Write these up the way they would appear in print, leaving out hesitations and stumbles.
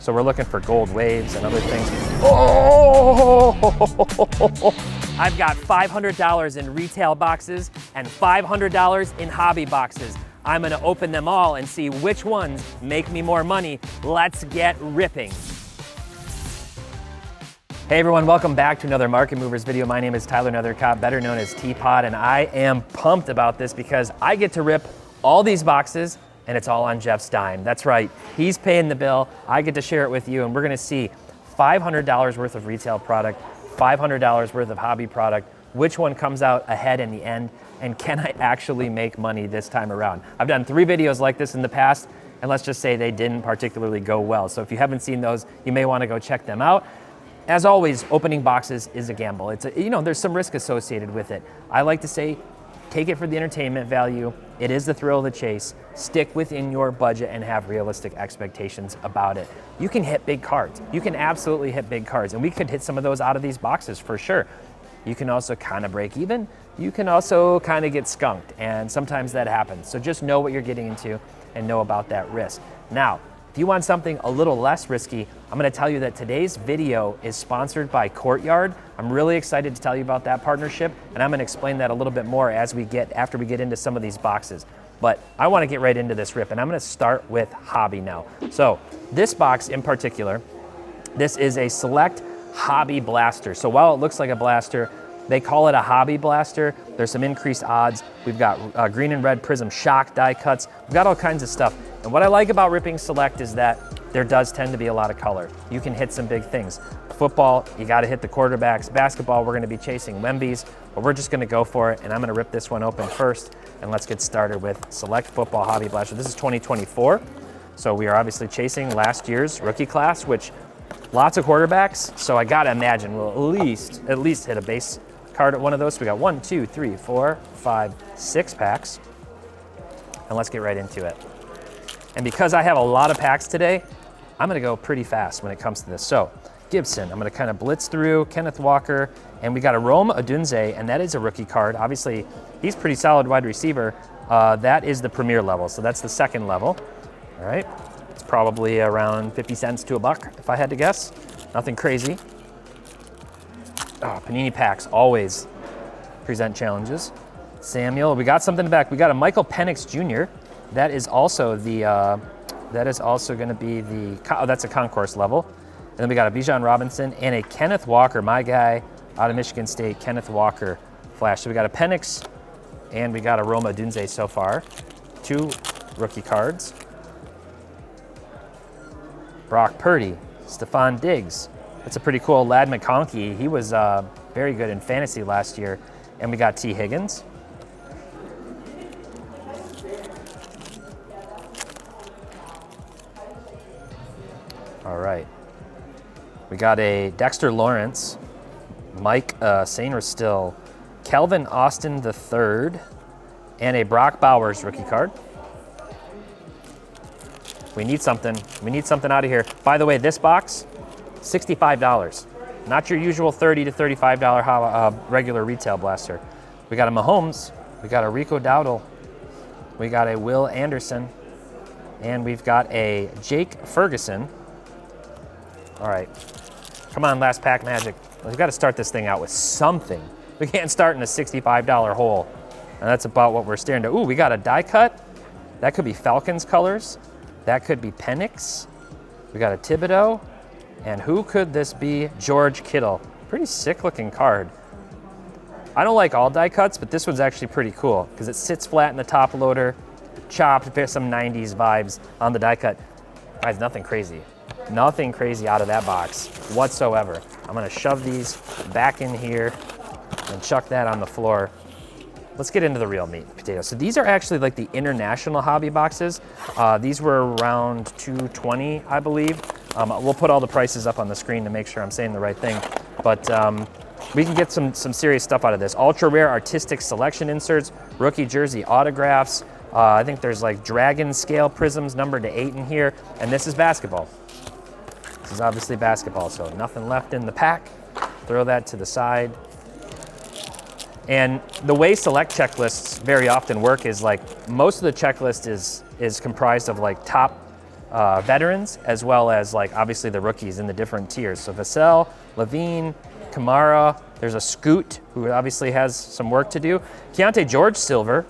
So we're looking for gold waves and other things. Oh! I've got $500 in retail boxes and $500 in hobby boxes. I'm gonna open them all and see which ones make me more money. Let's get ripping. Hey everyone, welcome back to another Market Movers video. My name is Tyler Nethercott, better known as Teapot, and I am pumped about this because I get to rip all these boxes and it's all on Jeff's dime. That's right, he's paying the bill. I get to share it with you, and we're gonna see $500 worth of retail product, $500 worth of hobby product. Which one comes out ahead in the end, and can I actually make money this time around? I've done 3 videos like this in the past, and let's just say they didn't particularly go well. So if you haven't seen those, you may wanna go check them out. As always, opening boxes is a gamble. There's some risk associated with it. I like to say, take it for the entertainment value. It is the thrill of the chase. Stick within your budget and have realistic expectations about it. You can hit big cards. You can absolutely hit big cards, and we could hit some of those out of these boxes for sure. You can also kind of break even. You can also kind of get skunked, and sometimes that happens. So just know what you're getting into and know about that risk. Now, if you want something a little less risky, I'm gonna tell you that today's video is sponsored by Courtyard. I'm really excited to tell you about that partnership, and I'm gonna explain that a little bit more after we get into some of these boxes. But I wanna get right into this rip, and I'm gonna start with hobby now. So this box in particular, this is a Select Hobby Blaster. So while it looks like a blaster, they call it a hobby blaster. There's some increased odds. We've got green and red prism shock die cuts. We've got all kinds of stuff. And what I like about ripping Select is that there does tend to be a lot of color. You can hit some big things. Football, you gotta hit the quarterbacks. Basketball, we're gonna be chasing Wemby's, but we're just gonna go for it, and I'm gonna rip this one open first, and let's get started with Select Football Hobby Blaster. This is 2024, so we are obviously chasing last year's rookie class, which lots of quarterbacks, so I gotta imagine we'll at least hit a base card at one of those. So we got 1, 2, 3, 4, 5, 6 packs, and let's get right into it. And because I have a lot of packs today, I'm gonna go pretty fast when it comes to this. So Gibson, I'm gonna kind of blitz through, Kenneth Walker, and we got a Rome Odunze, and that is a rookie card. Obviously, he's pretty solid wide receiver. That is the premier level, so that's the second level. All right, it's probably around 50 cents to $1 if I had to guess. Nothing crazy. Oh, Panini packs always present challenges. Samuel, we got something back. We got a Michael Penix Jr. That is also going to be that's a concourse level. And then we got a Bijan Robinson and a Kenneth Walker, my guy out of Michigan State, Kenneth Walker flash. So we got a Penix and we got a Rome Odunze so far. 2 rookie cards. Brock Purdy, Stephon Diggs. That's a pretty cool Lad McConkey. He was very good in fantasy last year. And we got T. Higgins. All right. We got a Dexter Lawrence, Mike Sainristil, Kelvin Austin III, and a Brock Bowers rookie card. We need something. We need something out of here. By the way, this box, $65. Not your usual $30 to $35 regular retail blaster. We got a Mahomes, we got a Rico Dowdle, we got a Will Anderson, and we've got a Jake Ferguson. All right, come on, last pack magic. We've got to start this thing out with something. We can't start in a $65 hole, and that's about what we're staring to. Ooh, we got a die cut. That could be Falcons colors. That could be Penix. We got a Thibodeau. And who could this be? George Kittle. Pretty sick looking card. I don't like all die cuts, but this one's actually pretty cool because it sits flat in the top loader, chopped, some 90s vibes on the die cut. Guys, nothing crazy. Nothing crazy out of that box whatsoever. I'm gonna shove these back in here and chuck that on the floor. Let's get into the real meat and potatoes. So these are actually like the international hobby boxes. These were around $220, I believe. We'll put all the prices up on the screen to make sure I'm saying the right thing. But we can get some serious stuff out of this. Ultra rare artistic selection inserts, rookie jersey autographs. I think there's like dragon scale prisms numbered to 8 in here. And this is basketball. This is obviously basketball, so nothing left in the pack. Throw that to the side. And the way select checklists very often work is like most of the checklist is comprised of like top veterans, as well as like obviously the rookies in the different tiers. So Vassell, Levine, Kamara, there's a Scoot, who obviously has some work to do. Keontae George silver,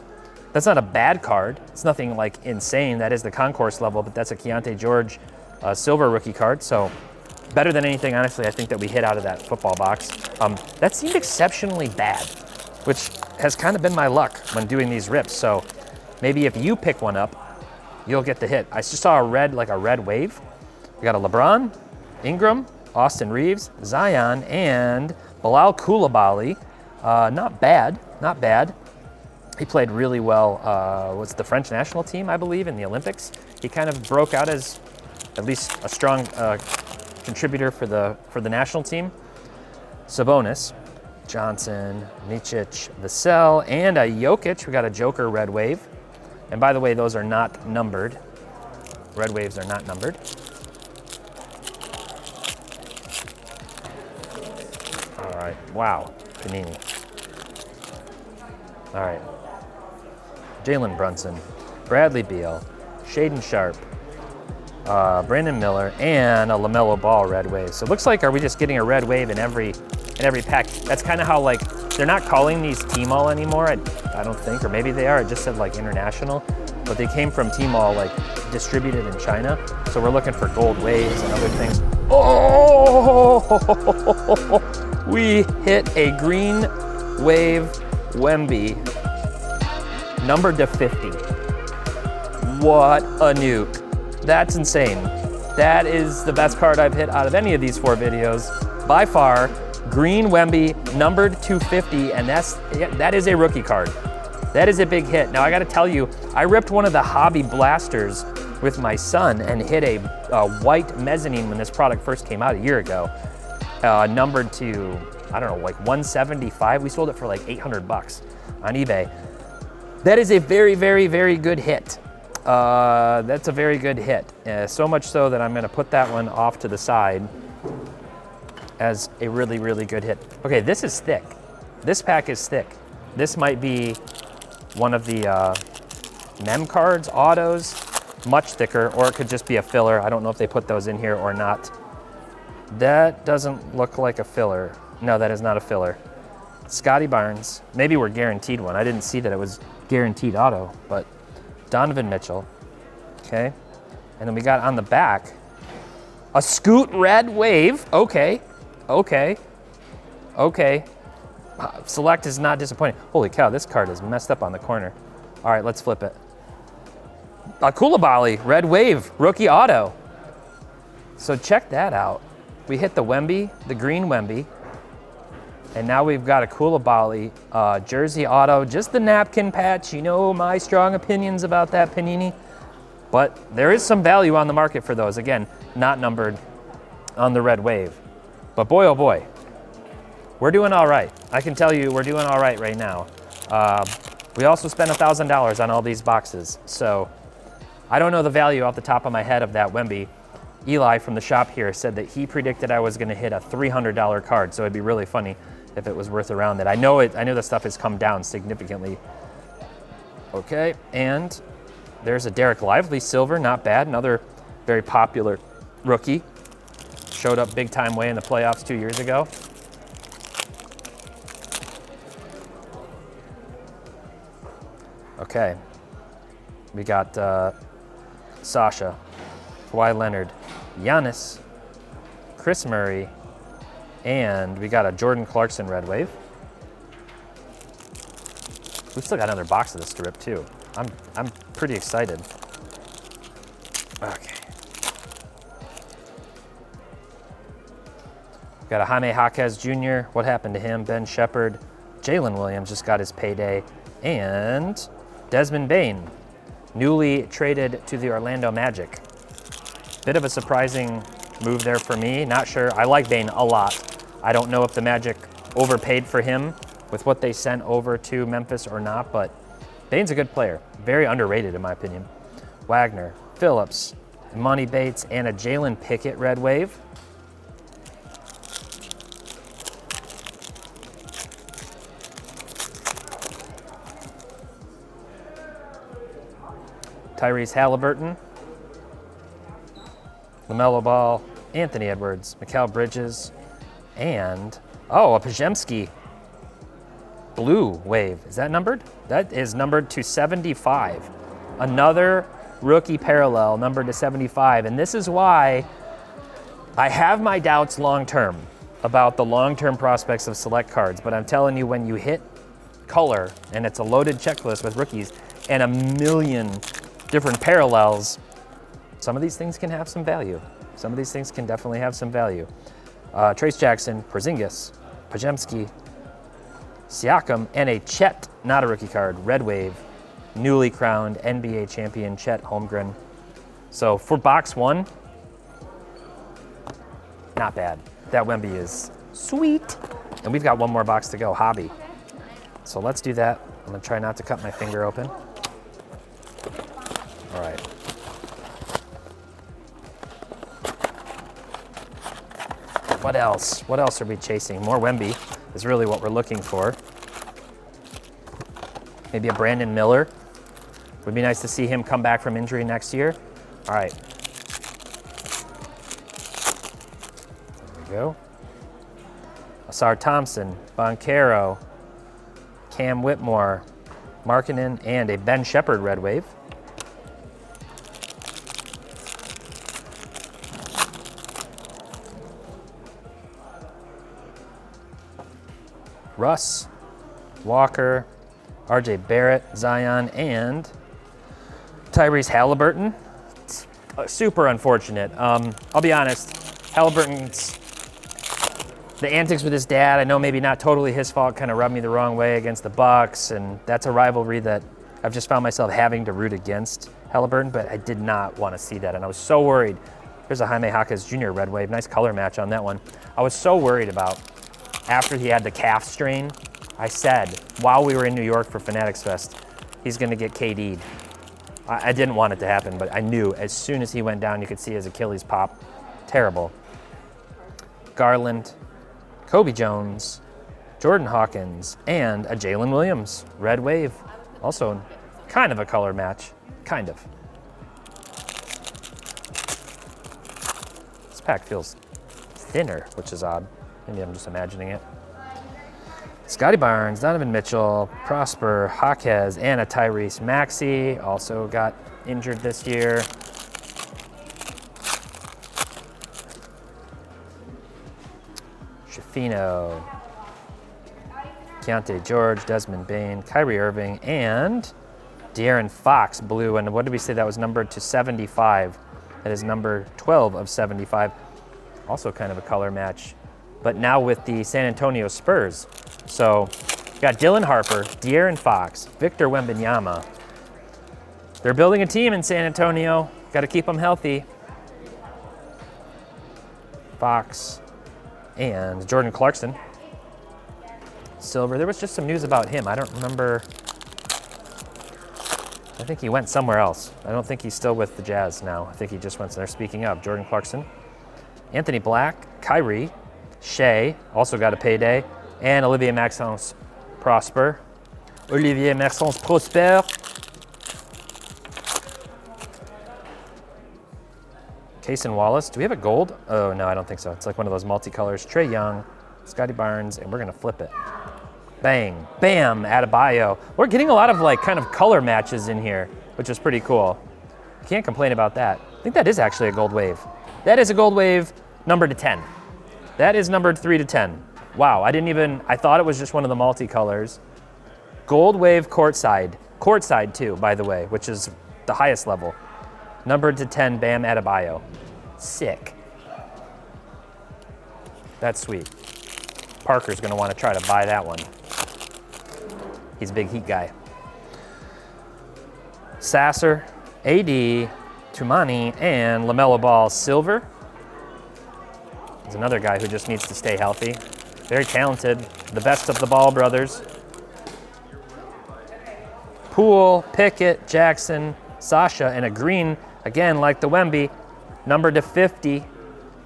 that's not a bad card. It's nothing like insane. That is the concourse level, but that's a Keontae George silver rookie card. So better than anything, honestly, I think that we hit out of that football box. That seemed exceptionally bad, which has kind of been my luck when doing these rips. So maybe if you pick one up, you'll get the hit. I just saw a red wave. We got a LeBron, Ingram, Austin Reeves, Zion, and Bilal Coulibaly. Not bad, not bad. He played really well, was the French national team, I believe, in the Olympics. He kind of broke out as at least a strong contributor for the national team. Sabonis, Johnson, Micic, Vassell, and a Jokic. We got a Joker red wave. And by the way, those are not numbered. Red waves are not numbered. All right, wow, Panini. All right, Jalen Brunson, Bradley Beal, Shaden Sharp, Brandon Miller, and a LaMelo Ball red wave. So it looks like, are we just getting a red wave in every pack? That's kind of how, like, they're not calling these Tmall anymore, I don't think, or maybe they are. It just said like international, but they came from Tmall, like distributed in China. So we're looking for gold waves and other things. Oh, we hit a green wave Wemby, numbered to 50. What a nuke. That's insane. That is the best card I've hit out of any of these 4 videos by far. Green Wemby, numbered 250, and that is a rookie card. That is a big hit. Now I gotta tell you, I ripped one of the Hobby Blasters with my son and hit a white mezzanine when this product first came out a year ago. Numbered to, I don't know, like 175. We sold it for like 800 bucks on eBay. That is a very, very, very good hit. That's a very good hit. So much so that I'm gonna put that one off to the side as a really, really good hit. Okay, this is thick. This pack is thick. This might be one of the mem cards, autos, much thicker, or it could just be a filler. I don't know if they put those in here or not. That doesn't look like a filler. No, that is not a filler. Scotty Barnes, maybe we're guaranteed one. I didn't see that it was guaranteed auto, but Donovan Mitchell, okay. And then we got on the back, a Scoot red wave, okay. Select is not disappointing. Holy cow, this card is messed up on the corner. All right, let's flip it. A Coulibaly, red wave, rookie auto. So check that out. We hit the Wemby, the green Wemby, and now we've got a Coulibaly jersey auto, just the napkin patch. You know my strong opinions about that, Panini. But there is some value on the market for those. Again, not numbered on the red wave. But boy, oh boy, we're doing all right. I can tell you we're doing all right now. We also spent $1,000 on all these boxes. So I don't know the value off the top of my head of that Wemby. Eli from the shop here said that he predicted I was gonna hit a $300 card. So it'd be really funny if it was worth around that. I know the stuff has come down significantly. Okay, and there's a Derek Lively silver, not bad. Another very popular rookie. Showed up big time way in the playoffs 2 years ago. Okay, we got Sasha, Kawhi Leonard, Giannis, Chris Murray, and we got a Jordan Clarkson red wave. We still got another box of this to rip too. I'm pretty excited. Okay. Got a Jaime Jaquez Jr. What happened to him? Ben Shepherd. Jalen Williams just got his payday. And Desmond Bane, newly traded to the Orlando Magic. Bit of a surprising move there for me. Not sure. I like Bane a lot. I don't know if the Magic overpaid for him with what they sent over to Memphis or not, but Bane's a good player. Very underrated in my opinion. Wagner, Phillips, Monty Bates, and a Jalen Pickett red wave. Tyrese Halliburton, LaMelo Ball, Anthony Edwards, Mikal Bridges, and, oh, a Pajemski blue wave. Is that numbered? That is numbered to 75. Another rookie parallel numbered to 75. And this is why I have my doubts long-term about the long-term prospects of select cards. But I'm telling you, when you hit color and it's a loaded checklist with rookies and a million different parallels, some of these things can have some value. Some of these things can definitely have some value. Trace Jackson, Porzingis, Pajemski, Siakam, and a Chet, not a rookie card, Red Wave, newly crowned NBA champion Chet Holmgren. So for box one, not bad. That Wemby is sweet. And we've got one more box to go, Hobby. So let's do that. I'm gonna try not to cut my finger open. All right. What else? What else are we chasing? More Wemby is really what we're looking for. Maybe a Brandon Miller. Would be nice to see him come back from injury next year. All right. There we go. Asar Thompson, Boncaro, Cam Whitmore, Markkanen, and a Ben Shepherd Red Wave. Russ, Walker, RJ Barrett, Zion, and Tyrese Halliburton. It's super unfortunate. I'll be honest, Halliburton's, the antics with his dad, I know maybe not totally his fault, kind of rubbed me the wrong way against the Bucks, and that's a rivalry that I've just found myself having to root against Halliburton, but I did not want to see that, and I was so worried. There's a Jaime Jaquez Jr. Red Wave, nice color match on that one. I was so worried about, after he had the calf strain, I said, while we were in New York for Fanatics Fest, he's gonna get KD'd. I didn't want it to happen, but I knew as soon as he went down, you could see his Achilles pop. Terrible. Garland, Kobe Jones, Jordan Hawkins, and a Jalen Williams Red Wave. Also kind of a color match, kind of. This pack feels thinner, which is odd. Maybe I'm just imagining it. Scotty Barnes, Donovan Mitchell, Prosper, Jaquez, and a Tyrese Maxey. Also got injured this year. Shafino, Keontae George, Desmond Bane, Kyrie Irving, and De'Aaron Fox blue. And what did we say that was numbered to 75? That is number 12 of 75. Also kind of a color match, but now with the San Antonio Spurs. So we got Dylan Harper, De'Aaron Fox, Victor Wembanyama. They're building a team in San Antonio. Got to keep them healthy. Fox and Jordan Clarkson. Silver. There was just some news about him. I don't remember. I think he went somewhere else. I don't think he's still with the Jazz now. I think he just went there. Speaking of, Jordan Clarkson, Anthony Black, Kyrie, Shea, also got a payday, and Olivier Maxence Prosper. Olivier Maxence Prosper. Cason Wallace. Do we have a gold? Oh, no, I don't think so. It's like one of those multicolors. Trae Young, Scotty Barnes, and we're going to flip it. Bang, bam, Adebayo. We're getting a lot of like kind of color matches in here, which is pretty cool. Can't complain about that. I think that is actually a gold wave. That is a gold wave numbered to 10. That is numbered 3 to 10. Wow, I thought it was just one of the multicolors. Gold wave courtside. Courtside too, by the way, which is the highest level. Numbered to 10, Bam Adebayo. Sick. That's sweet. Parker's gonna wanna try to buy that one. He's a big Heat guy. Sasser, AD, Tumani, and LaMelo Ball silver. He's another guy who just needs to stay healthy. Very talented, the best of the Ball brothers. Poole, Pickett, Jackson, Sasha, and a green, again, like the Wemby, numbered to 50,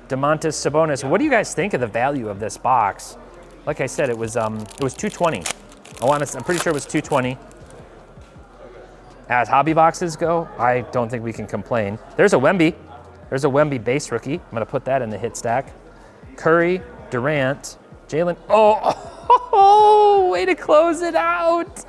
Domantas Sabonis. What do you guys think of the value of this box? Like I said, it was $220. I'm pretty sure it was $220. As hobby boxes go, I don't think we can complain. There's a Wemby, There's a Wemby base rookie. I'm gonna put that in the hit stack. Curry, Durant, Jalen. Oh, way to close it out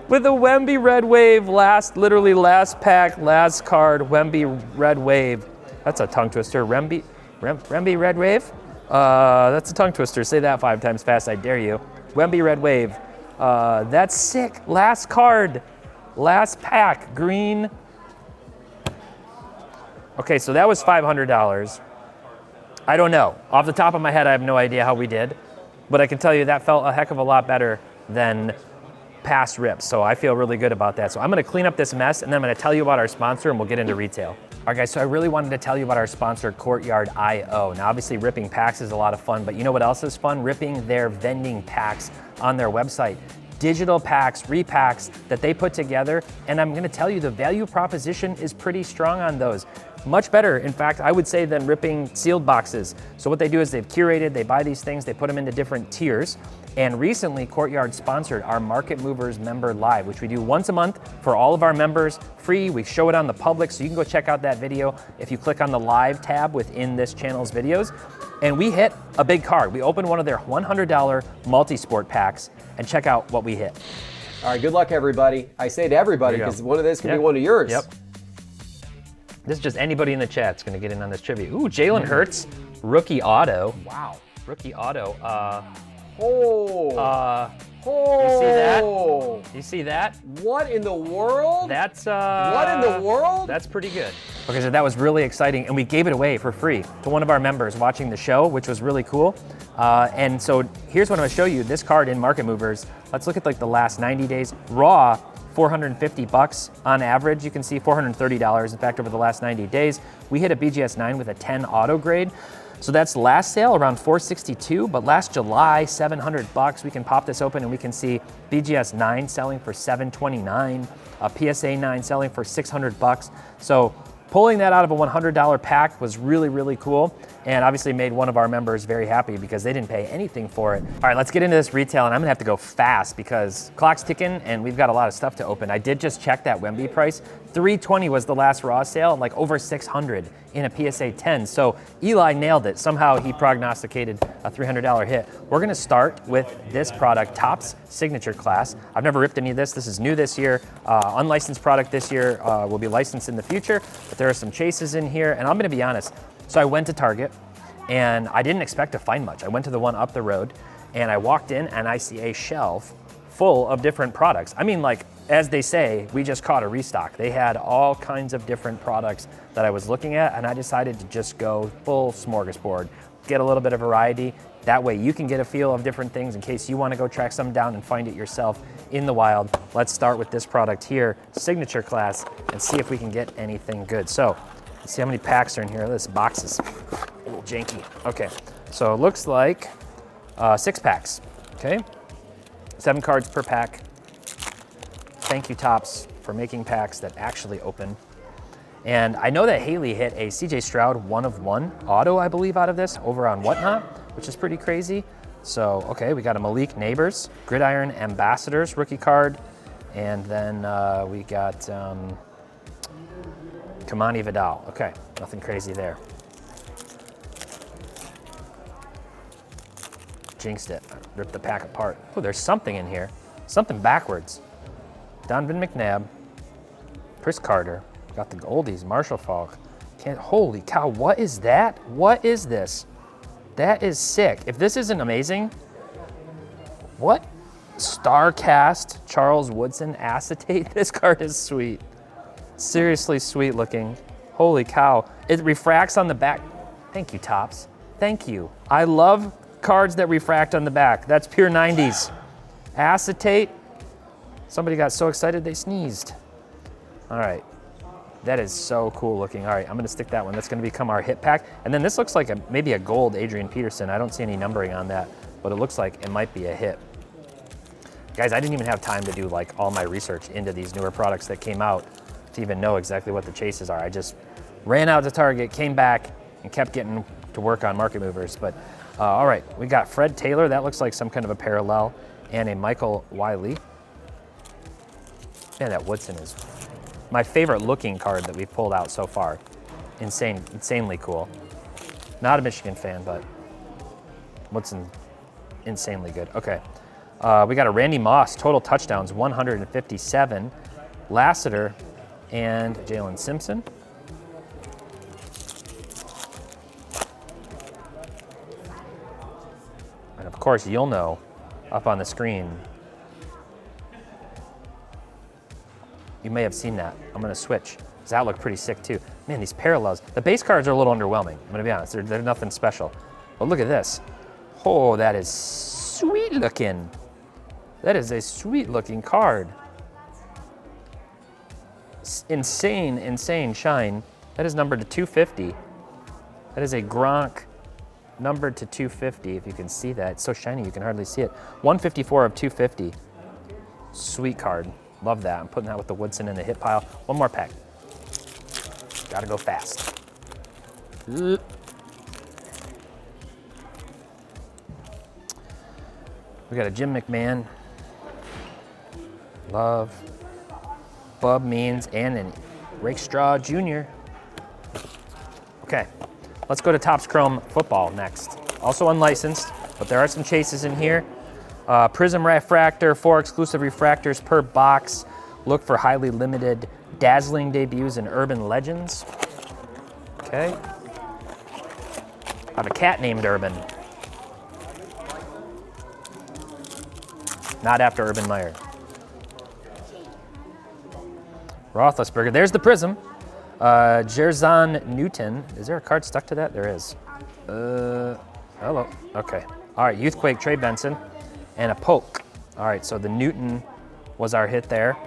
with a Wemby Red Wave. Literally last pack, last card, Wemby Red Wave. That's a tongue twister. Wemby Red Wave? That's a tongue twister. Say that 5 times fast, I dare you. Wemby Red Wave. That's sick. Last card, last pack, green. Okay, so that was $500. I don't know. Off the top of my head, I have no idea how we did, but I can tell you that felt a heck of a lot better than past rips, so I feel really good about that. So I'm gonna clean up this mess, and then I'm gonna tell you about our sponsor, and we'll get into retail. All right, guys, so I really wanted to tell you about our sponsor, Courtyard.io. Now, obviously, ripping packs is a lot of fun, but you know what else is fun? Ripping their vending packs on their website. Digital packs, repacks that they put together, and I'm gonna tell you the value proposition is pretty strong on those. Much better, in fact, I would say, than ripping sealed boxes. So what they do is they've curated, they buy these things, they put them into different tiers. And recently, Courtyard sponsored our Market Movers Member Live, which we do once a month for all of our members, free. We show it on the public, so you can go check out that video if you click on the live tab within this channel's videos. And we hit a big card. We opened one of their $100 multi-sport packs, and check out what we hit. All right, good luck, everybody. I say to everybody, because one of this could be one of yours. Yep. This is just anybody in the chat's gonna get in on this trivia. Ooh, Jalen Hurts, rookie auto. Wow. Rookie auto. You see that? You see that? What in the world? That's what in the world? That's pretty good. Okay, so that was really exciting, and we gave it away for free to one of our members watching the show, which was really cool. And so here's what I'm gonna show you. This card in Market Movers. Let's look at like the last 90 days. Raw, $450 on average. You can see $430, in fact, over the last 90 days. We hit a BGS 9 with a 10 auto grade. So that's last sale around $462, but last July, $700. We can pop this open and we can see BGS 9 selling for $729, a PSA 9 selling for $600. So pulling that out of a $100 pack was really, really cool, and obviously made one of our members very happy because they didn't pay anything for it. All right, let's get into this retail, and I'm gonna have to go fast because clock's ticking and we've got a lot of stuff to open. I did just check that Wemby price. $320 was the last raw sale, like over $600 in a PSA 10. So Eli nailed it. Somehow he prognosticated a $300 hit. We're gonna start with this product, Topps Signature Class. I've never ripped any of this. This is new this year. Unlicensed product this year, will be licensed in the future, but there are some chases in here, and I'm gonna be honest. So I went to Target, and I didn't expect to find much. I went to the one up the road, and I walked in, and I see a shelf full of different products. I mean, like, as they say, we just caught a restock. They had all kinds of different products that I was looking at, and I decided to just go full smorgasbord, get a little bit of variety. That way you can get a feel of different things in case you want to go track some down and find it yourself in the wild. Let's start with this product here, Signature Class, and see if we can get anything good. So, let's see how many packs are in here. This box is a little janky. Okay, so it looks like 6 packs, okay? 7 cards per pack. Thank you, Topps, for making packs that actually open. And I know that Haley hit a CJ Stroud 1/1 auto, I believe, out of this over on Whatnot, which is pretty crazy. So, okay, we got a Malik Neighbors, Gridiron Ambassadors rookie card, and then we got Kamani Vidal. Okay, nothing crazy there. Jinxed it, ripped the pack apart. Oh, there's something in here, something backwards. Donovan McNabb, Chris Carter, got the oldies, Marshall Faulk. Holy cow, what is that? What is this? That is sick. If this isn't amazing, what? Starcast, Charles Woodson acetate. This card is sweet. Seriously sweet looking. Holy cow. It refracts on the back. Thank you, Topps. Thank you. I love cards that refract on the back. That's pure 90s. Acetate. Somebody got so excited they sneezed. All right, that is so cool looking. All right, I'm gonna stick that one. That's gonna become our hit pack. And then this looks like maybe a gold Adrian Peterson. I don't see any numbering on that, but it looks like it might be a hit. Guys, I didn't even have time to do like all my research into these newer products that came out to even know exactly what the chases are. I just ran out to Target, came back, and kept getting to work on Market Movers. But all right, we got Fred Taylor. That looks like some kind of a parallel, and a Michael Wiley. Man, that Woodson is my favorite looking card that we've pulled out so far. insanely cool. Not a Michigan fan, but Woodson, insanely good. Okay, we got a Randy Moss, total touchdowns, 157. Lassiter and Jalen Simpson. And of course, you'll know up on the screen. You may have seen that. I'm gonna switch. Does that look pretty sick too? Man, these parallels. The base cards are a little underwhelming. I'm gonna be honest, they're nothing special. But look at this. Oh, that is sweet looking. That is a sweet looking card. Insane shine. That is numbered to 250. That is a Gronk numbered to 250, if you can see that. It's so shiny you can hardly see it. 154 of 250. Sweet card. Love that. I'm putting that with the Woodson in the hit pile. One more pack. Gotta go fast. We got a Jim McMahon. Love. Bub Means and an Rakestraw Jr. Okay, let's go to Topps Chrome Football next. Also unlicensed, but there are some chases in here. Prism Refractor, 4 exclusive refractors per box. Look for highly limited dazzling debuts and urban legends. Okay. I have a cat named Urban. Not after Urban Meyer. Roethlisberger. There's the Prism. Jerzon Newton. Is there a card stuck to that? There is. Hello. Okay. All right. Youthquake, Trey Benson, and a Polk. All right. So the Newton was our hit there.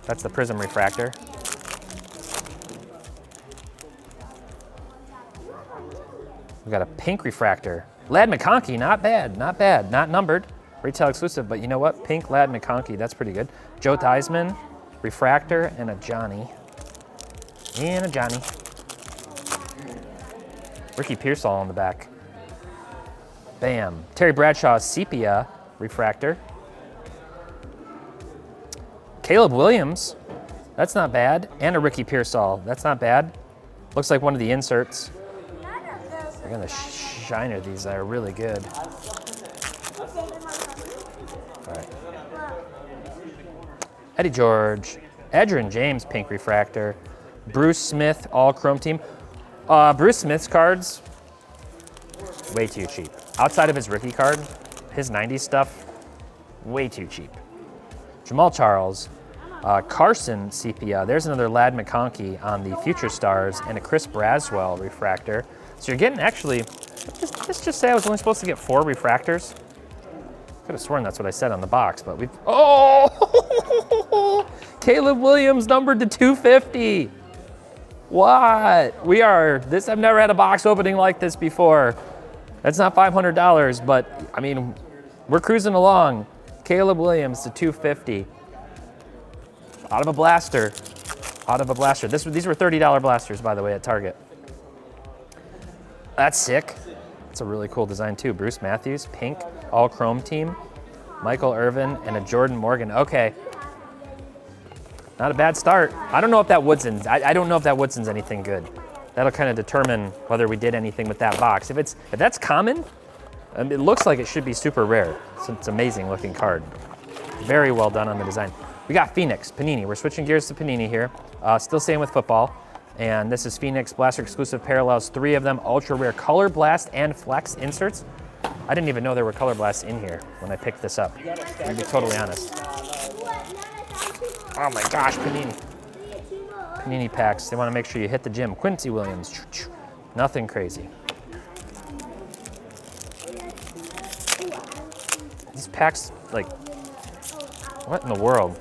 That's the Prism Refractor. We got a pink refractor. Ladd McConkey. Not bad. Not bad. Not numbered. Retail exclusive. But you know what? Pink Ladd McConkey. That's pretty good. Joe Theismann. Refractor and a Johnny. And a Johnny. Ricky Pearsall on the back. Bam. Terry Bradshaw Sepia Refractor. Caleb Williams. That's not bad. And a Ricky Pearsall. That's not bad. Looks like one of the inserts. They're gonna shiner these. They're really good. All right. Eddie George, Edgerrin James, pink refractor, Bruce Smith, all chrome team. Bruce Smith's cards, way too cheap. Outside of his rookie card, his 90s stuff, way too cheap. Jamal Charles, Carson Sepia. There's another Ladd McConkey on the Future Stars and a Chris Braswell refractor. So you're getting actually, let's just say I was only supposed to get 4 refractors. Could have sworn that's what I said on the box, but we've, oh! Caleb Williams numbered to 250. What? I've never had a box opening like this before. That's not $500, but I mean, we're cruising along. Caleb Williams to 250. Out of a blaster. These were $30 blasters, by the way, at Target. That's sick. It's a really cool design too. Bruce Matthews, pink, all chrome team. Michael Irvin and a Jordan Morgan. Okay. Not a bad start. I don't know if that Woodson's, I don't know if that Woodson's anything good. That'll kind of determine whether we did anything with that box. If that's common, it looks like it should be super rare. So it's an amazing looking card. Very well done on the design. We got Phoenix, Panini. We're switching gears to Panini here. Still staying with football. And this is Phoenix Blaster exclusive parallels, 3 of them, ultra rare Color Blast and Flex inserts. I didn't even know there were Color Blasts in here when I picked this up, to be totally honest. Oh my gosh, Panini. Panini packs, they want to make sure you hit the gym. Quincy Williams, nothing crazy. These packs, like, what in the world?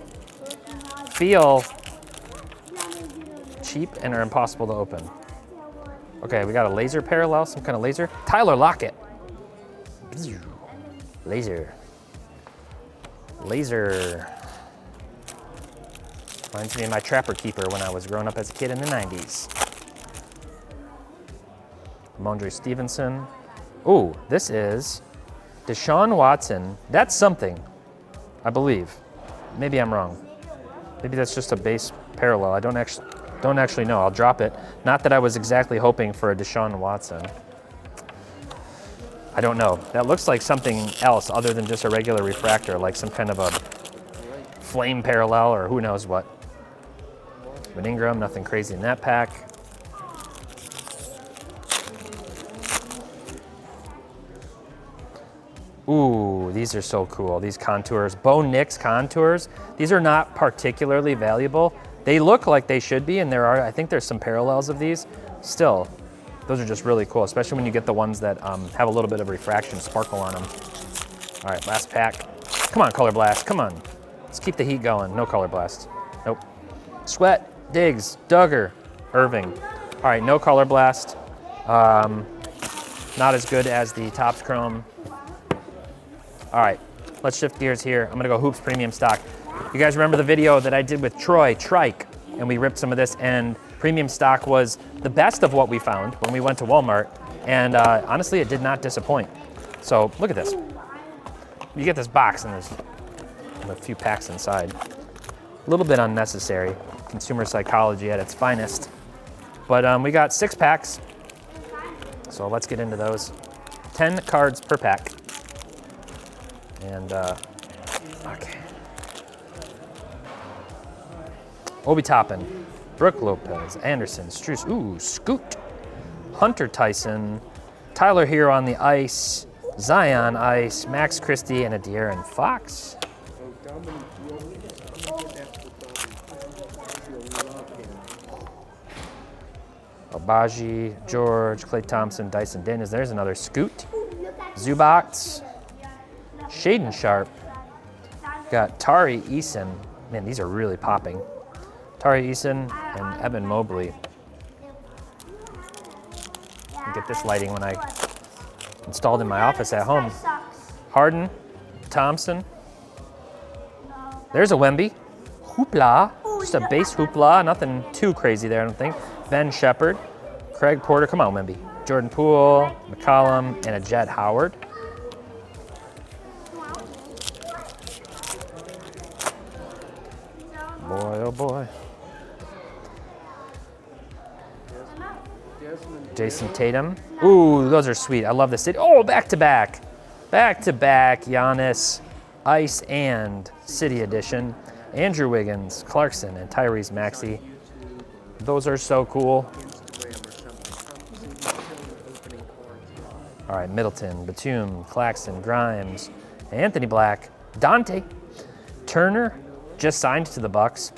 Feel cheap and are impossible to open. Okay, we got a laser parallel, some kind of laser. Tyler Lockett. Laser. Reminds me of my Trapper Keeper when I was growing up as a kid in the 90s. Ramondre Stevenson. Ooh, this is Deshaun Watson. That's something, I believe. Maybe I'm wrong. Maybe that's just a base parallel. I don't actually, Don't actually know. I'll drop it. Not that I was exactly hoping for a Deshaun Watson. I don't know. That looks like something else other than just a regular refractor, like some kind of a flame parallel or who knows what. But Ingram, nothing crazy in that pack. Ooh, these are so cool. These contours, Bo Nix contours. These are not particularly valuable. They look like they should be, and I think there's some parallels of these. Still, those are just really cool, especially when you get the ones that have a little bit of refraction sparkle on them. All right, last pack. Come on, Color Blast, come on. Let's keep the heat going. No Color Blast. Nope. Sweat, Diggs, Duggar, Irving. All right, no Color Blast. Not as good as the Topps Chrome. All right, let's shift gears here. I'm gonna go Hoops Premium Stock. You guys remember the video that I did with Troy Trike, and we ripped some of this, and Premium Stock was the best of what we found when we went to Walmart, and honestly, it did not disappoint. So look at this. You get this box, and there's a few packs inside. A little bit unnecessary, consumer psychology at its finest. But we got 6 packs, so let's get into those. 10 cards per pack. And, okay. Obi Toppin, Brooke Lopez, Anderson, Strus, ooh, Scoot, Hunter Tyson, Tyler Hero on the ice, Zion ice, Max Christie, and a De'Aaron Fox. Obaji, George, Klay Thompson, Dyson Daniels. There's another Scoot. Zubac, Shaden Sharp. Got Tari Eason. Man, these are really popping. Tari Eason and Evan Mobley. Get this lighting when I installed in my office at home. Harden, Thompson. There's a Wemby. Hoopla. Just a base hoopla. Nothing too crazy there, I don't think. Ben Shepherd. Craig Porter. Come on, Wemby. Jordan Poole, McCollum, and a Jet Howard. Boy, oh boy. Jason Tatum. Ooh, those are sweet. I love this city. Oh, back-to-back. Back-to-back Giannis, Ice and City Edition. Andrew Wiggins, Clarkson, and Tyrese Maxey. Those are so cool. All right, Middleton, Batum, Claxton, Grimes, Anthony Black, Dante, Turner, just signed to the Bucks.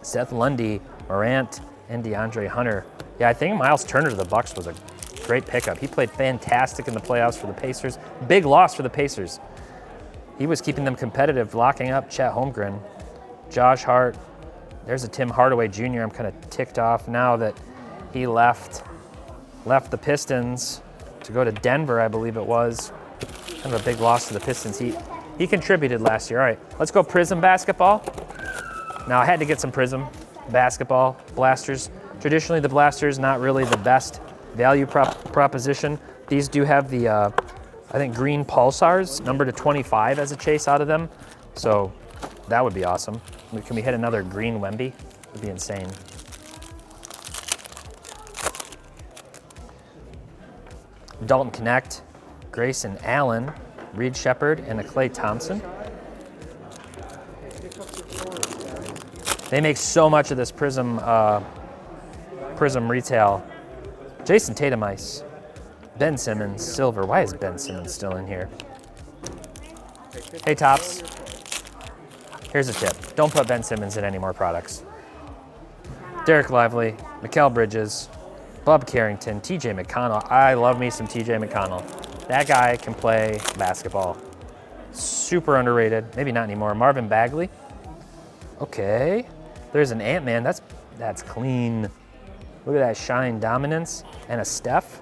Seth Lundy, Morant, and DeAndre Hunter. Yeah, I think Miles Turner to the Bucks was a great pickup. He played fantastic in the playoffs for the Pacers. Big loss for the Pacers. He was keeping them competitive, locking up Chet Holmgren, Josh Hart. There's a Tim Hardaway Jr. I'm kind of ticked off now that he left the Pistons to go to Denver, I believe it was. Kind of a big loss to the Pistons. He contributed last year. All right, let's go Prism basketball. Now, I had to get some Prism basketball blasters. Traditionally, the blasters, not really the best value proposition. These do have the, I think, green pulsars, numbered to 25 as a chase out of them. So that would be awesome. Can we hit another green Wemby? That'd be insane. Dalton Connect, Grayson Allen, Reed Shepherd, and a Klay Thompson. They make so much of this Prism retail. Jason Tatum ice. Ben Simmons, silver. Why is Ben Simmons still in here? Hey, Topps. Here's a tip. Don't put Ben Simmons in any more products. Derek Lively, Mikal Bridges, Bob Carrington, TJ McConnell. I love me some TJ McConnell. That guy can play basketball. Super underrated. Maybe not anymore. Marvin Bagley. Okay. There's an Ant-Man. That's clean. Look at that shine dominance. And a Steph.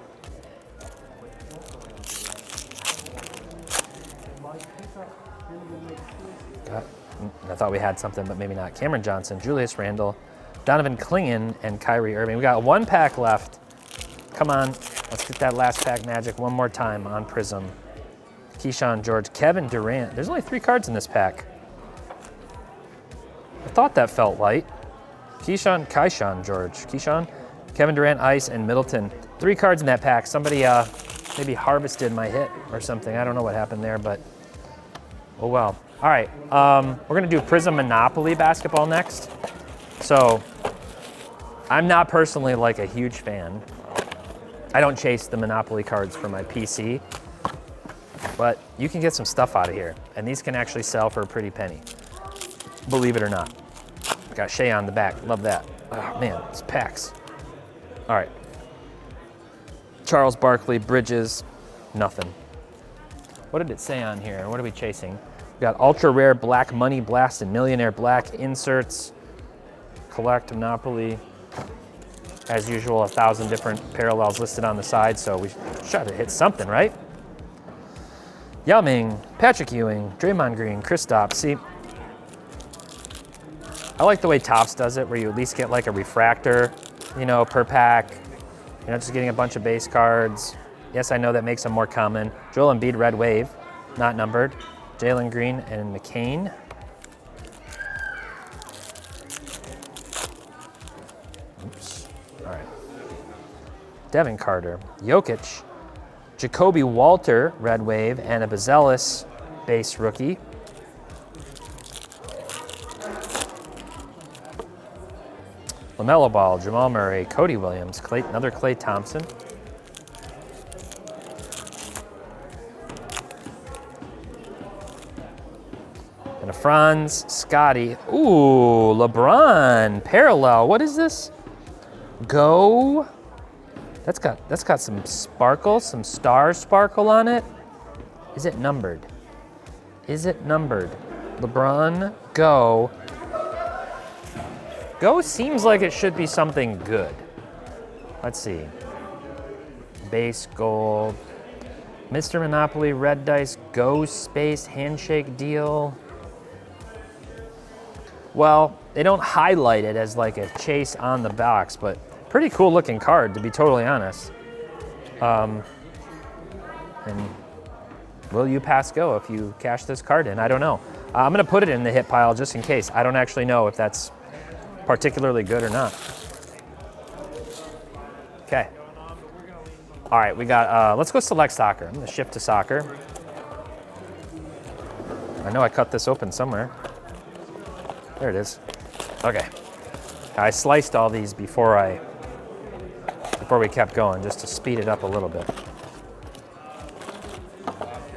I thought we had something, but maybe not. Cameron Johnson, Julius Randle, Donovan Clingan, and Kyrie Irving. We got one pack left. Come on, let's get that last pack magic one more time on Prism. Keyshawn George, Kevin Durant. There's only 3 cards in this pack. I thought that felt light. Keyshawn George. Keyshawn, Kevin Durant, Ice, and Middleton. 3 cards in that pack. Somebody maybe harvested my hit or something. I don't know what happened there, but oh well. All right, we're gonna do Prism Monopoly basketball next. So I'm not personally like a huge fan. I don't chase the Monopoly cards for my PC, but you can get some stuff out of here. And these can actually sell for a pretty penny, believe it or not. Got Shea on the back, love that. Oh man, it's packs. All right. Charles Barkley, Bridges, nothing. What did it say on here? What are we chasing? We got Ultra Rare Black Money Blast and Millionaire Black inserts. Collect Monopoly. As usual, 1,000 different parallels listed on the side, so we try to hit something, right? Yao Ming, Patrick Ewing, Draymond Green, Kristaps. See, I like the way Topps does it, where you at least get like a refractor, you know, per pack. You're not just getting a bunch of base cards. Yes, I know that makes them more common. Joel Embiid, Red Wave, not numbered. Jalen Green and McCain. Oops. All right. Devin Carter, Jokic, Jacoby Walter, Red Wave, and a Bazelis base rookie. LaMelo Ball, Jamal Murray, Cody Williams, another Klay Thompson. And a Franz, Scotty. Ooh, LeBron, parallel. What is this? Go. That's got some sparkle, some star sparkle on it. Is it numbered? Is it numbered? LeBron, go. Go seems like it should be something good. Let's see. Base gold. Mr. Monopoly, Red Dice, Go Space, Handshake Deal. Well, they don't highlight it as like a chase on the box, but pretty cool looking card, to be totally honest. And will you pass go if you cash this card in? I don't know. I'm gonna put it in the hit pile just in case. I don't actually know if that's particularly good or not. Okay. All right, we got, let's go select soccer. I'm gonna shift to soccer. I know I cut this open somewhere. There it is. Okay. I sliced all these before we kept going, just to speed it up a little bit.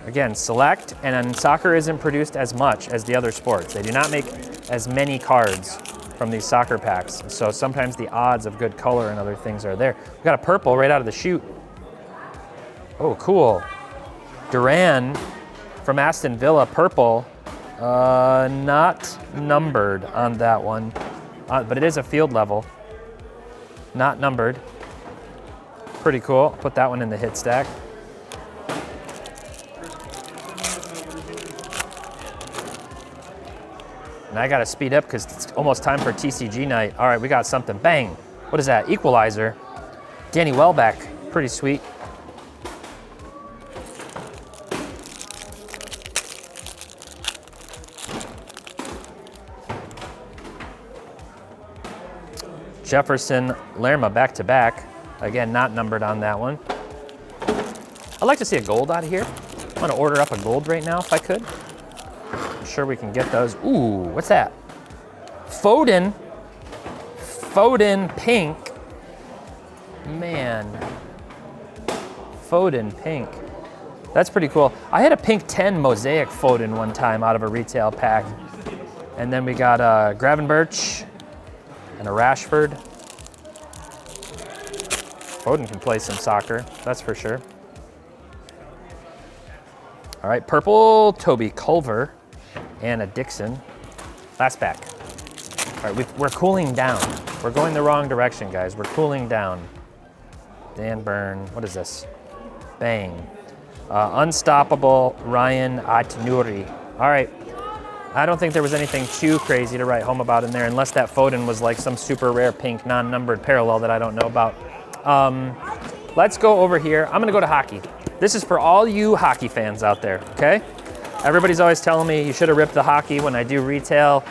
Again, select, and then soccer isn't produced as much as the other sports. They do not make as many cards from these soccer packs. So sometimes the odds of good color and other things are there. We got a purple right out of the chute. Oh, cool. Duran from Aston Villa, purple. Not numbered on that one, but it is a field level. Not numbered. Pretty cool. Put that one in the hit stack. And I gotta speed up because it's almost time for TCG night. All right, we got something. Bang. What is that? Equalizer. Danny Welbeck. Pretty sweet. Jefferson, Lerma back to back. Again, not numbered on that one. I'd like to see a gold out of here. I'm gonna order up a gold right now if I could. I'm sure we can get those. Ooh, what's that? Foden pink. Man. Foden pink. That's pretty cool. I had a pink 10 mosaic Foden one time out of a retail pack. And then we got Gravenberch and a Rashford. Foden can play some soccer, that's for sure. All right, purple, Toby Culver, and a Dixon. Last pack. All right, we're cooling down. We're going the wrong direction, guys. We're cooling down. Dan Burn, what is this? Bang. Unstoppable, Ryan Atnuri. All right, I don't think there was anything too crazy to write home about in there, unless that Foden was like some super rare pink non-numbered parallel that I don't know about. Let's go over here. I'm gonna go to hockey. This is for all you hockey fans out there, okay? Everybody's always telling me you should have ripped the hockey when I do retail.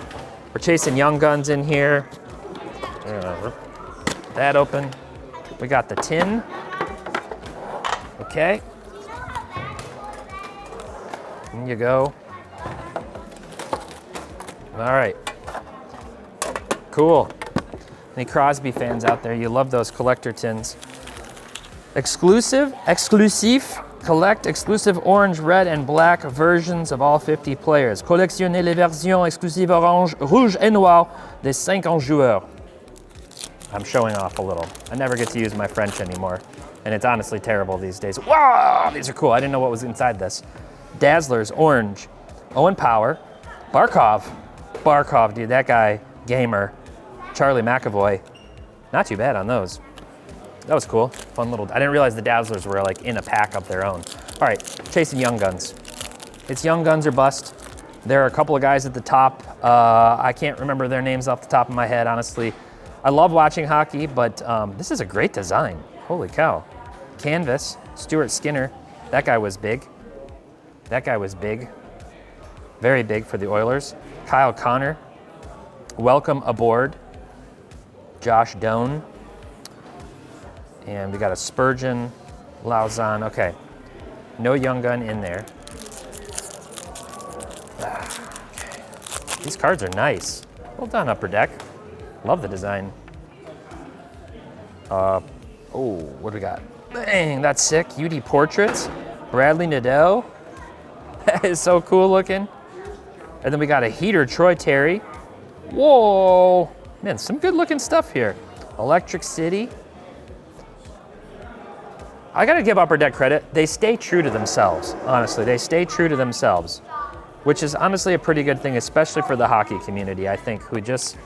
We're chasing young guns in here. Rip that open. We got the tin. Okay. In you go. All right. Cool. Any Crosby fans out there, you love those collector tins. Exclusive, collect exclusive orange, red, and black versions of all 50 players. Collectionnez les versions exclusives orange, rouge et noir des 50 joueurs. I'm showing off a little. I never get to use my French anymore, and it's honestly terrible these days. Wow, these are cool. I didn't know what was inside this. Dazzlers, orange. Owen Power. Barkov, dude, that guy, gamer. Charlie McAvoy. Not too bad on those. That was cool. Fun little, I didn't realize the Dazzlers were like in a pack of their own. All right, chasing Young Guns. It's Young Guns or bust. There are a couple of guys at the top. I can't remember their names off the top of my head, honestly. I love watching hockey, but this is a great design. Holy cow. Canvas, Stuart Skinner. That guy was big. Very big for the Oilers. Kyle Connor. Welcome aboard. Josh Doan. And we got a Spurgeon, Lauzon. Okay, no Young Gun in there. Okay. These cards are nice. Well done, Upper Deck. Love the design. Oh, what do we got? Bang, that's sick. UD Portraits, Bradley Nadeau. That is so cool looking. And then we got a heater, Troy Terry. Whoa, man, some good looking stuff here. Electric City. I gotta give Upper Deck credit. They stay true to themselves, honestly. They stay true to themselves, which is honestly a pretty good thing, especially for the hockey community, I think, who just,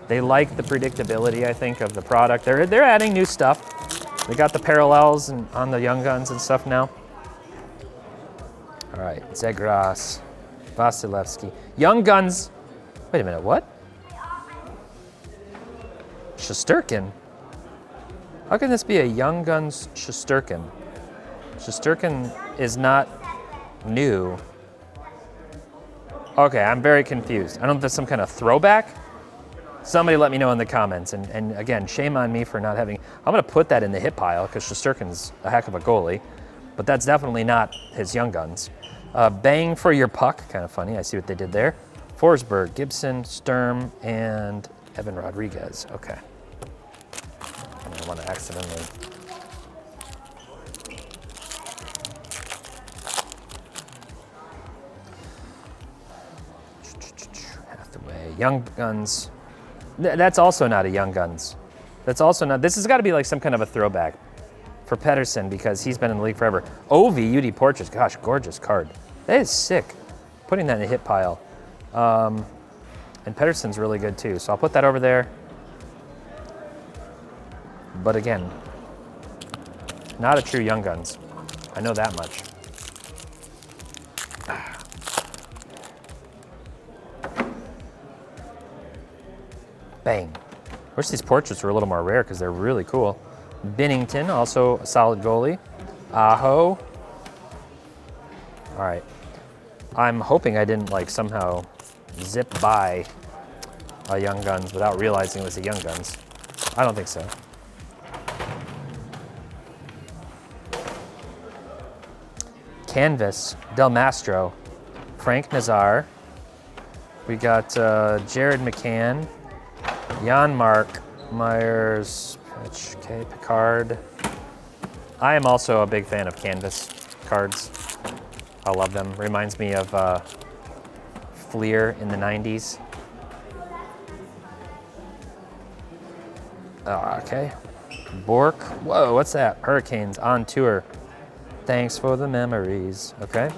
they like the predictability, I think, of the product. They're adding new stuff. They got the parallels on the Young Guns and stuff now. All right, Zegras, Vasilevsky. Young Guns, wait a minute, what? Shesterkin. How can this be a Young Guns Shesterkin? Shesterkin is not new. Okay, I'm very confused. I don't know if that's some kind of throwback. Somebody let me know in the comments. And again, shame on me for not having, I'm gonna put that in the hit pile because Shesterkin's a heck of a goalie, but that's definitely not his Young Guns. Bang for your puck, kind of funny. I see what they did there. Forsberg, Gibson, Sturm, and Evan Rodriguez. Okay. I don't want to accidentally. Hathaway, Young Guns. That's also not a Young Guns. That's also not, this has got to be like some kind of a throwback for Pettersson because he's been in the league forever. Ovi, UD Portraits, gosh, gorgeous card. That is sick. Putting that in the hit pile. And Pettersson's really good too, so I'll put that over there. But again, not a true Young Guns. I know that much. Bang. Wish these portraits were a little more rare because they're really cool. Binnington, also a solid goalie. Aho. All right. I'm hoping I didn't like somehow zip by a Young Guns without realizing it was a Young Guns. I don't think so. Canvas, Del Mastro, Frank Nazar. We got Jared McCann, Jan Mark, Myers, okay, Picard. I am also a big fan of Canvas cards. I love them. Reminds me of Fleer in the 90s. Okay. Bork. Whoa, what's that? Hurricanes on tour. Thanks for the memories. Okay.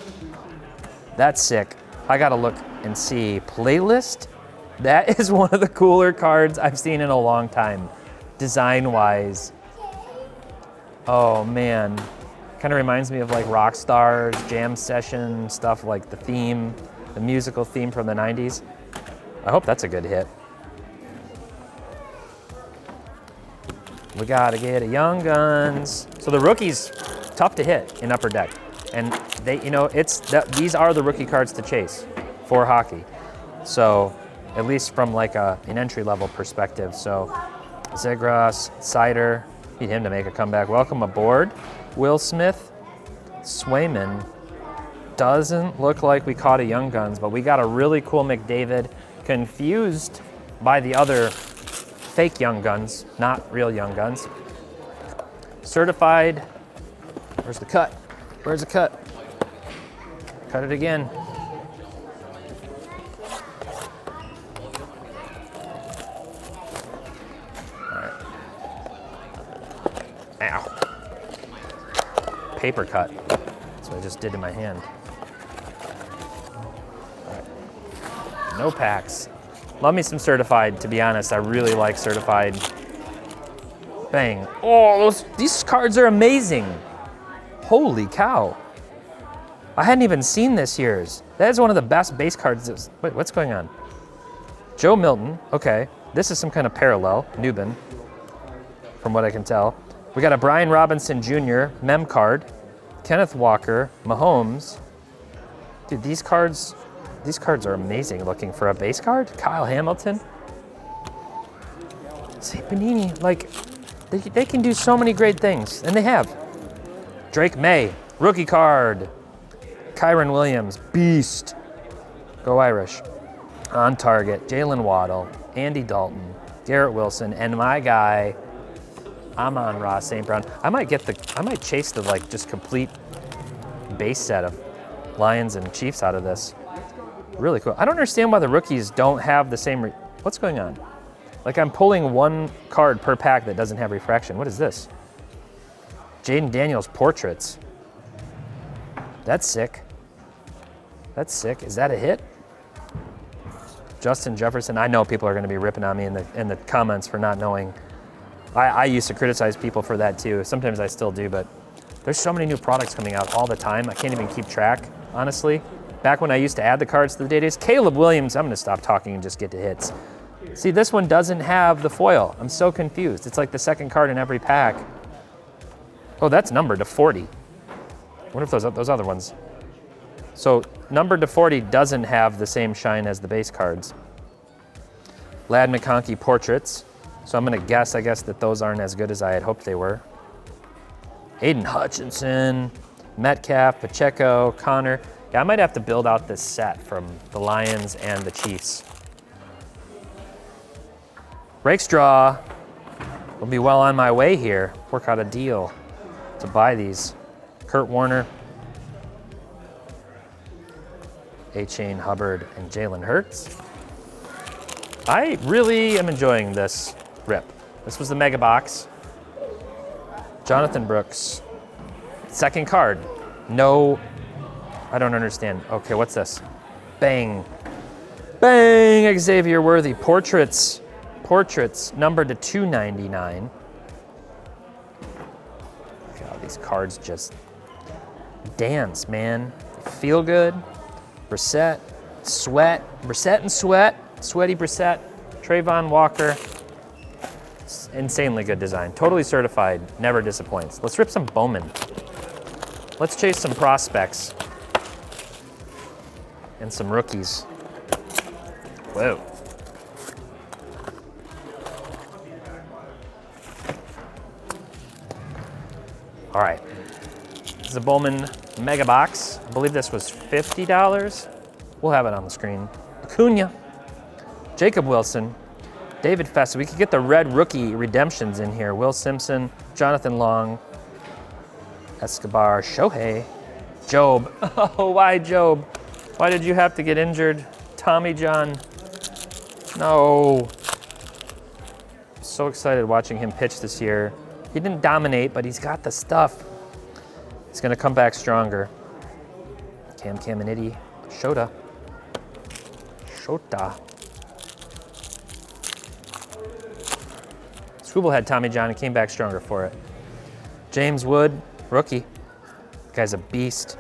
That's sick. I gotta look and see. Playlist? That is one of the cooler cards I've seen in a long time, design-wise. Oh man. Kind of reminds me of like Rockstars, Jam Session, stuff like the theme, the musical theme from the 90s. I hope that's a good hit. We gotta get a Young Guns. So the rookies, tough to hit in Upper Deck. And they, you know, these are the rookie cards to chase for hockey. So at least from like an entry-level perspective. So Zegras, Sider, need him to make a comeback. Welcome aboard. Will Smith, Swayman. Doesn't look like we caught a Young Guns, but we got a really cool McDavid, confused by the other fake Young Guns, not real Young Guns. Certified, where's the cut? Where's the cut? Cut it again. All right. Ow. Paper cut. That's what I just did to my hand. All right. No packs. Love me some certified, to be honest. I really like certified. Bang. Oh, these cards are amazing. Holy cow. I hadn't even seen this year's. That is one of the best base cards. Wait, what's going on? Joe Milton, okay. This is some kind of parallel, Newbin, from what I can tell. We got a Brian Robinson Jr. mem card, Kenneth Walker, Mahomes. Dude, these cards are amazing looking for a base card. Kyle Hamilton. See, Panini, like, they can do so many great things, and they have. Drake May, rookie card. Kyron Williams, beast. Go Irish. On target, Jalen Waddle, Andy Dalton, Garrett Wilson, and my guy, Amon-Ra St. Brown. I might chase the like just complete base set of Lions and Chiefs out of this. Really cool. I don't understand why the rookies don't have the same, what's going on? Like I'm pulling one card per pack that doesn't have refraction. What is this? Jaden Daniels portraits. That's sick. That's sick. Is that a hit? Justin Jefferson. I know people are going to be ripping on me in the comments for not knowing. I used to criticize people for that too. Sometimes I still do, but there's so many new products coming out all the time. I can't even keep track, honestly. Back when I used to add the cards to the database, Caleb Williams, I'm going to stop talking and just get to hits. See, this one doesn't have the foil. I'm so confused. It's like the second card in every pack. Oh, that's numbered to 40. I wonder if those other ones. So numbered to 40 doesn't have the same shine as the base cards. Ladd McConkey portraits. So I'm gonna guess, I guess, that those aren't as good as I had hoped they were. Aiden Hutchinson, Metcalf, Pacheco, Connor. Yeah, I might have to build out this set from the Lions and the Chiefs. Rakestraw. Will be well on my way here. Work out a deal to buy these. Kurt Warner, A-Chain, Hubbard, and Jalen Hurts. I really am enjoying this rip. This was the mega box. Jonathan Brooks. Second card. No, I don't understand. Okay, what's this? Bang. Bang, Xavier Worthy. Portraits, numbered to 299. God, these cards just dance, man. Feel good. Brissett, and Sweat, Sweaty Brissett, Trayvon Walker. It's insanely good design. Totally certified, never disappoints. Let's rip some Bowman. Let's chase some prospects and some rookies. Whoa. All right. This is a Bowman Mega Box. I believe this was $50. We'll have it on the screen. Acuna, Jacob Wilson, David Festa. We could get the red rookie redemptions in here. Will Simpson, Jonathan Long, Escobar, Shohei, Job. Oh, why Job? Why did you have to get injured? Tommy John. No. So excited watching him pitch this year. He didn't dominate, but he's got the stuff. He's going to come back stronger. Cam Caminiti, Shota. Struble had Tommy John and came back stronger for it. James Wood, rookie. Guy's a beast.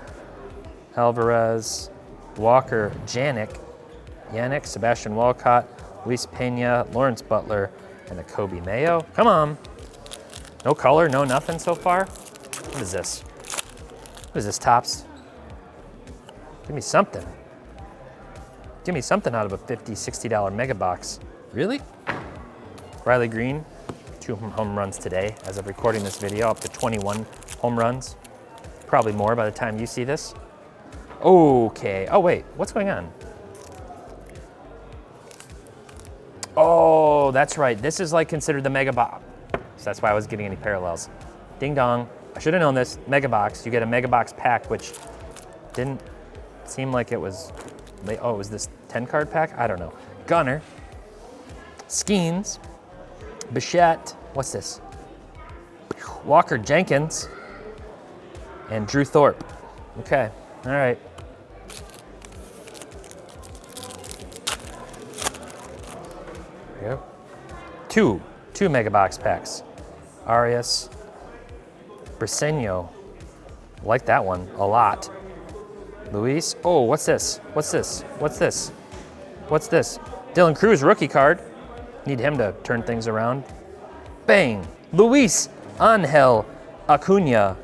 Alvarez, Walker, Yannick, Sebastian Walcott, Luis Pena, Lawrence Butler, and a Kobe Mayo. Come on. No color, no nothing so far. What is this? What is this, Topps? Give me something. Give me something out of a $50, $60 mega box. Really? Riley Green, 2 home runs today as of recording this video, up to 21 home runs. Probably more by the time you see this. Okay, oh wait, what's going on? Oh, that's right. This is like considered the mega box. So that's why I was getting any parallels. Ding dong. I should have known this. Mega box. You get a mega box pack, which didn't seem like it was. Oh, it was this 10-card pack? I don't know. Gunner. Skeens. Bichette. What's this? Walker Jenkins. And Drew Thorpe. Okay. All right. There we go. Two mega box packs. Arias, Briseño, like that one a lot. Luis, oh, what's this? What's this? What's this? What's this? Dylan Cruz rookie card. Need him to turn things around. Bang, Luis Angel Acuna,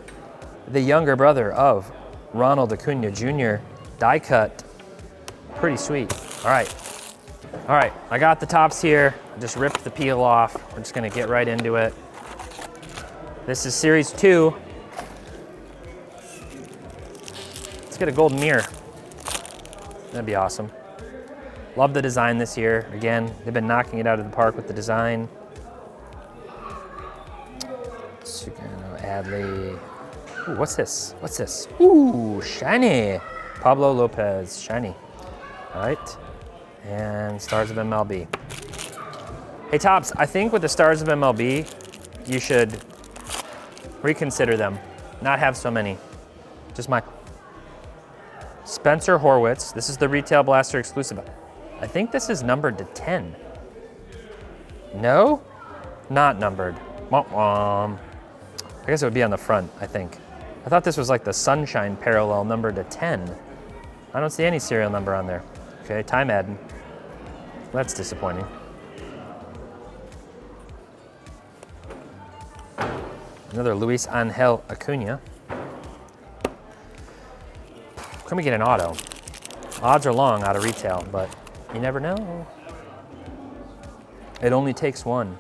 the younger brother of Ronald Acuna Jr. Die cut, pretty sweet. All right, I got the tops here. I just ripped the peel off. We're just gonna get right into it. This is Series 2. Let's get a golden mirror. That'd be awesome. Love the design this year. Again, they've been knocking it out of the park with the design. Sugano, Adley. Ooh, what's this? What's this? Ooh, shiny. Pablo Lopez, shiny. All right. And Stars of MLB. Hey, Topps, I think with the Stars of MLB, you should reconsider them. Not have so many. Just my Spencer Horwitz. This is the Retail Blaster exclusive. I think this is numbered to 10. No? Not numbered. I guess it would be on the front, I think. I thought this was like the Sunshine parallel numbered to 10. I don't see any serial number on there. Okay, Time Adden. That's disappointing. Another Luis Angel Acuna. Can we get an auto? Odds are long out of retail, but you never know. It only takes one.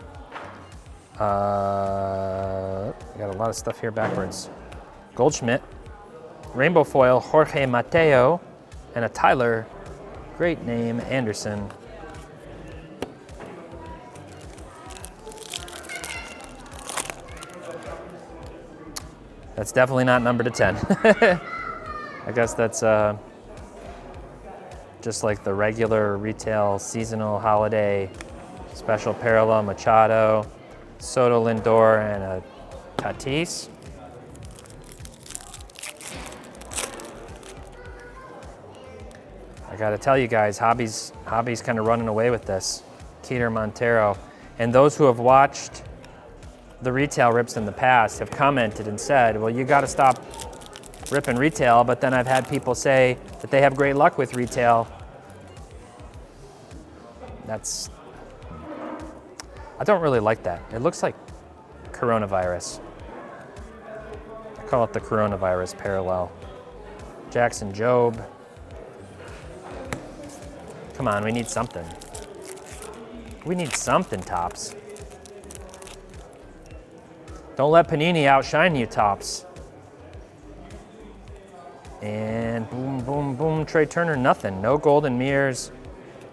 I got a lot of stuff here backwards. Goldschmidt, Rainbow Foil, Jorge Mateo, and a Tyler, great name, Anderson. That's definitely not numbered to 10. I guess that's just like the regular retail seasonal holiday special parallel Machado, Soto Lindor, and a Tatis. I gotta tell you guys, Hobby's kind of running away with this. Keter Montero. And those who have watched the retail rips in the past have commented and said, well, you gotta stop ripping retail, but then I've had people say that they have great luck with retail. I don't really like that. It looks like coronavirus. I call it the coronavirus parallel. Jackson Jobe. Come on, we need something. We need something, Topps. Don't let Panini outshine you, Topps. And boom, boom, boom, Trey Turner, nothing. No golden mirrors,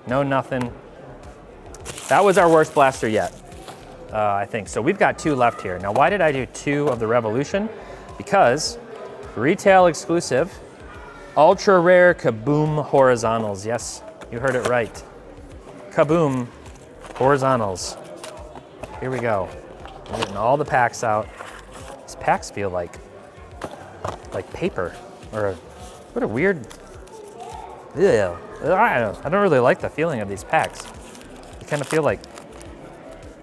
no nothing. That was our worst blaster yet, I think. So we've got 2 left here. Now, why did I do 2 of the Revolution? Because retail exclusive, ultra rare Kaboom horizontals. Yes, you heard it right. Kaboom horizontals. Here we go. We're getting all the packs out. These packs feel like paper, or what a weird, ew. I don't really like the feeling of these packs. They kind of feel like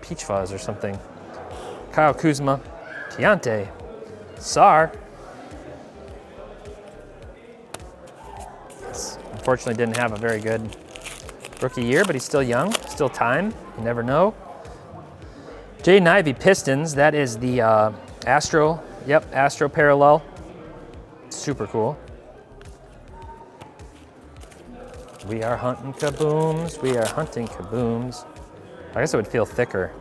peach fuzz or something. Kyle Kuzma, Keontae, Sar. Unfortunately didn't have a very good rookie year, but he's still young, still time, you never know. Jaden Ivey Pistons, that is the Astro, Astro parallel. Super cool. We are hunting kabooms. We are hunting kabooms. I guess it would feel thicker.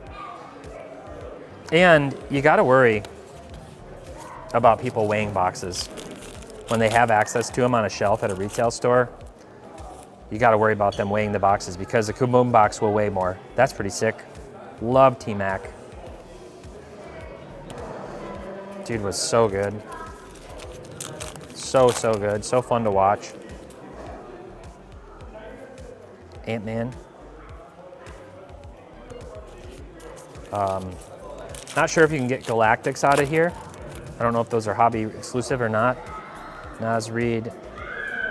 And you gotta worry about people weighing boxes. When they have access to them on a shelf at a retail store, you gotta worry about them weighing the boxes because the Kaboom box will weigh more. That's pretty sick. Love T-Mac. Dude was so good. So good, so fun to watch. Ant-Man. Not sure if you can get Galactics out of here. I don't know if those are hobby exclusive or not. Naz Reid,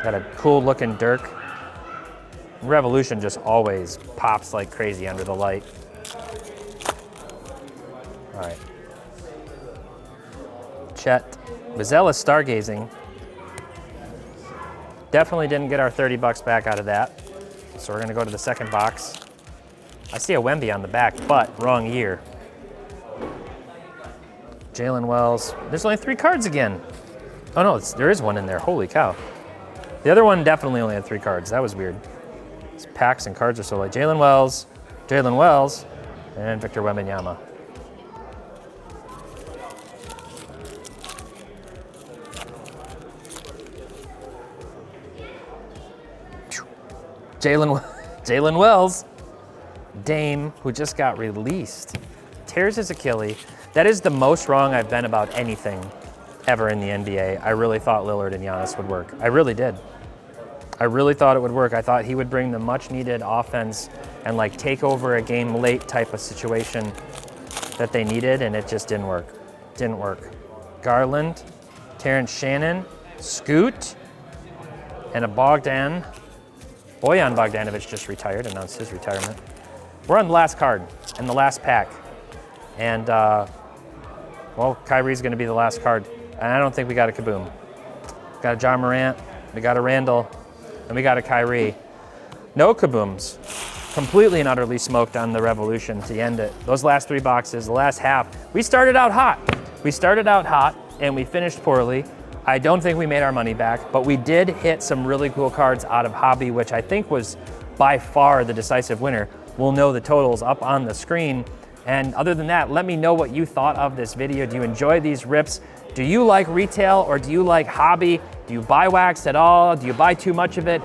got a cool looking Dirk. Revolution just always pops like crazy under the light. All right. Chet, Vizela Stargazing. Definitely didn't get our 30 bucks back out of that. So we're gonna go to the second box. I see a Wemby on the back, but wrong year. Jalen Wells. There's only 3 cards again. Oh no, there is one in there. Holy cow. The other one definitely only had 3 cards. That was weird. These packs and cards are so light. Jalen Wells, and Victor Wembanyama. Jalen Wells, Dame, who just got released, tears his Achilles. That is the most wrong I've been about anything ever in the NBA. I really thought Lillard and Giannis would work. I really did. I really thought it would work. I thought he would bring the much needed offense and like take over a game late type of situation that they needed, and it just didn't work. Didn't work. Garland, Terrence Shannon, Scoot, and a Bojan Bogdanovic just retired, announced his retirement. We're on the last card and the last pack. And, well, Kyrie's going to be the last card. And I don't think we got a Kaboom. We got a John Morant, we got a Randall, and we got a Kyrie. No Kabooms. Completely and utterly smoked on the Revolution to end it. Those last 3 boxes, the last half, we started out hot. And we finished poorly. I don't think we made our money back, but we did hit some really cool cards out of Hobby, which I think was by far the decisive winner. We'll know the totals up on the screen. And other than that, let me know what you thought of this video. Do you enjoy these rips? Do you like retail or do you like hobby? Do you buy wax at all? Do you buy too much of it?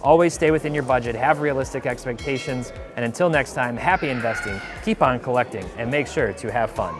Always stay within your budget, have realistic expectations, and until next time, happy investing, keep on collecting, and make sure to have fun.